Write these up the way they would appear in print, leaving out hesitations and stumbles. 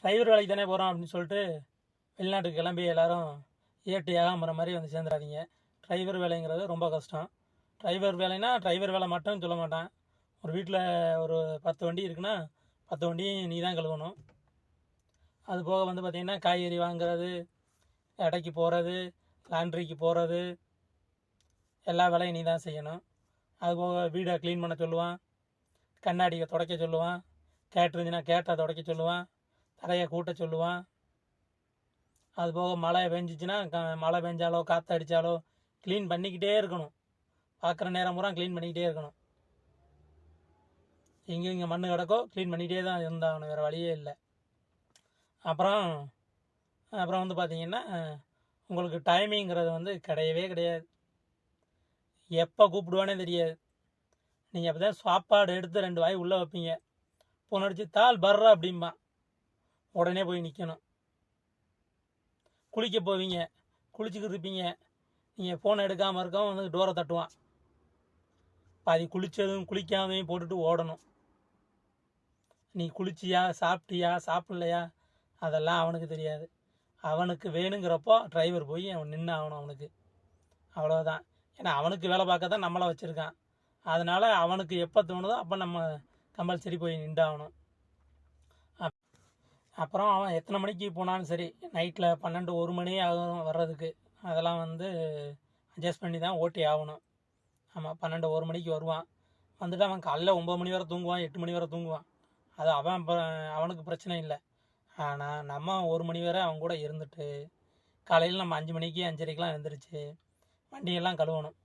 Driver வேலைக்கு தானே போகிறோம் அப்படின்னு சொல்லிட்டு வெளிநாட்டுக்கு கிளம்பி எல்லோரும் ஏட்டு ஏகாம்பரம் மாதிரி வந்து சேர்ந்துடாதீங்க. டிரைவர் வேலைங்கிறது ரொம்ப கஷ்டம். டிரைவர் வேலைன்னா டிரைவர் வேலை மட்டும் சொல்ல மாட்டான். ஒரு வீட்டில் ஒரு 10 வண்டி இருக்குன்னா 10 வண்டியும் நீ தான் கழுவணும். அது போக வந்து பார்த்திங்கன்னா காய்கறி வாங்குறது, கடைக்கு போகிறது, லாண்ட்ரிக்கு போகிறது, எல்லா வேலையும் நீ தான் செய்யணும். அதுபோக வீடை க்ளீன் பண்ண சொல்லுவான், கண்ணாடியை துடைக்க சொல்லுவான், கேட்டுருந்துச்சுன்னா கேட்டை துடைக்க சொல்லுவான், தரையை கூட்ட சொல்லுவான். அதுபோக மழை பெஞ்சிச்சின்னா மழை பெஞ்சாலோ காற்று அடித்தாலோ க்ளீன் பண்ணிக்கிட்டே இருக்கணும். பார்க்குற நேரம் பூரா க்ளீன் பண்ணிக்கிட்டே இருக்கணும். இங்கே மண் கிடக்கோ க்ளீன் பண்ணிகிட்டே தான் இருந்தாகணும், வேறு வழியே இல்லை. அப்புறம் வந்து பார்த்திங்கன்னா உங்களுக்கு டைமிங்கிறது வந்து கிடையவே கிடையாது. எப்போ கூப்பிடுவானே தெரியாது. நீங்கள் அப்போ தான் சாப்பாடு எடுத்து 2 வாய் உள்ளே வைப்பீங்க, ஃபோன் அடித்து தாள் பர்றா அப்படிம்பா, உடனே போய் நிற்கணும். குளிக்க போவீங்க, குளிச்சுக்கிட்டு இருப்பீங்க, நீங்கள் ஃபோனை எடுக்காமல் இருக்கவும் வந்து டோரை தட்டுவான். பாதி குளித்ததும் குளிக்காமையும் போட்டுட்டு ஓடணும். நீ குளிச்சியா, சாப்பிட்டியா, சாப்பிட்லையா, அதெல்லாம் அவனுக்கு தெரியாது. அவனுக்கு வேணுங்கிறப்போ டிரைவர் போய் அவன் நின்று ஆகணும். அவனுக்கு அவ்வளோதான். ஏன்னா அவனுக்கு வேலை பார்க்க தான் நம்மளை வச்சுருக்கான். அதனால் அவனுக்கு எப்போ தோணுதோ அப்போ நம்ம கம்பல்சரி போய் நின்றாகணும். அப்புறம் அவன் எத்தனை மணிக்கு போனாலும் சரி, நைட்டில் 12 1 மணி ஆகும் வர்றதுக்கு, அதெல்லாம் வந்து அட்ஜஸ்ட் பண்ணி தான் ஓட்டி ஆகணும். ஆமாம், 12 1 மணிக்கு வருவான். வந்துட்டு அவன் காலைல 9 மணி வரை தூங்குவான், 8 மணி வரை தூங்குவான். அது அவனுக்கு பிரச்சனை இல்லை. ஆனால் நம்ம 1 மணி வரை அவன் கூட இருந்துட்டு காலையில் நம்ம 5 மணிக்கு 5:30க்கெலாம் எழுந்திரிச்சு வண்டியெல்லாம் கழுவணும்.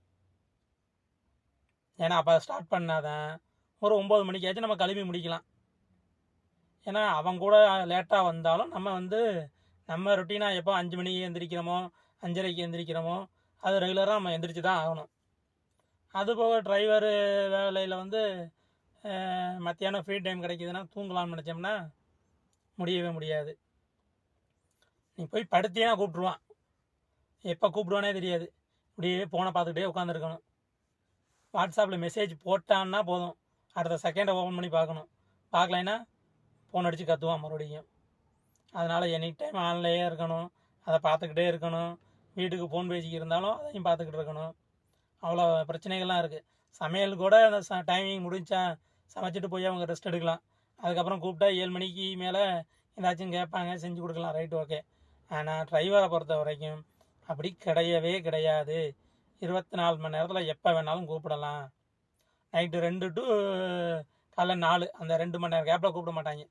ஏன்னா அப்போ ஸ்டார்ட் பண்ணாதான் ஒரு 9 மணிக்காச்சும் நம்ம கழுவி முடிக்கலாம். ஏன்னா அவன் கூட லேட்டாக வந்தாலும் நம்ம ரொட்டீனாக எப்போ 5 மணிக்கு எழுந்திரிக்கிறோமோ 5:30க்கு எழுந்திரிக்கிறோமோ அது ரெகுலராக நம்ம எந்திரிச்சு தான் ஆகணும். அதுபோக டிரைவர் வேலையில் வந்து மத்தியானம் ஃப்ரீ டைம் கிடைக்கிதுன்னா தூங்கலாம்னு நினச்சோம்னா முடியவே முடியாது. நீ போய் படுத்தினா கூப்பிட்ருவான், எப்போ கூப்பிடுவானே தெரியாது. இப்படியே ஃபோனை பார்த்துக்கிட்டே உட்காந்துருக்கணும். வாட்ஸ்அப்பில் மெசேஜ் போட்டான்னா போதும், அடுத்த செகண்டை ஓப்பன் பண்ணி பார்க்கணும். பார்க்கலைன்னா ஃபோன் அடித்து கற்றுவான் மறுபடியும். அதனால் எனி டைம் ஆன்லையே இருக்கணும், அதை பார்த்துக்கிட்டே இருக்கணும். வீட்டுக்கு ஃபோன் பேசிக்கிட்டு இருந்தாலும் அதையும் பார்த்துக்கிட்டு இருக்கணும். அவ்வளோ பிரச்சனைகள்லாம் இருக்குது. சமையல் கூட அந்த டைமிங் முடிஞ்சா சமைச்சிட்டு போய் அவங்க ரெஸ்ட் எடுக்கலாம். அதுக்கப்புறம் கூப்பிட்டா 7 மணிக்கு மேலே ஏதாச்சும் கேட்பாங்க, செஞ்சு கொடுக்கலாம், ரைட்டு ஓகே. ஆனால் டிரைவரை பொறுத்த வரைக்கும் அப்படி கிடையவே கிடையாது. 24 மணி நேரத்தில் எப்போ வேணாலும் கூப்பிடலாம். நைட்டு 2 to காலைல 4 அந்த 2 மணி நேரம் கேப்பில் கூப்பிட மாட்டாங்க.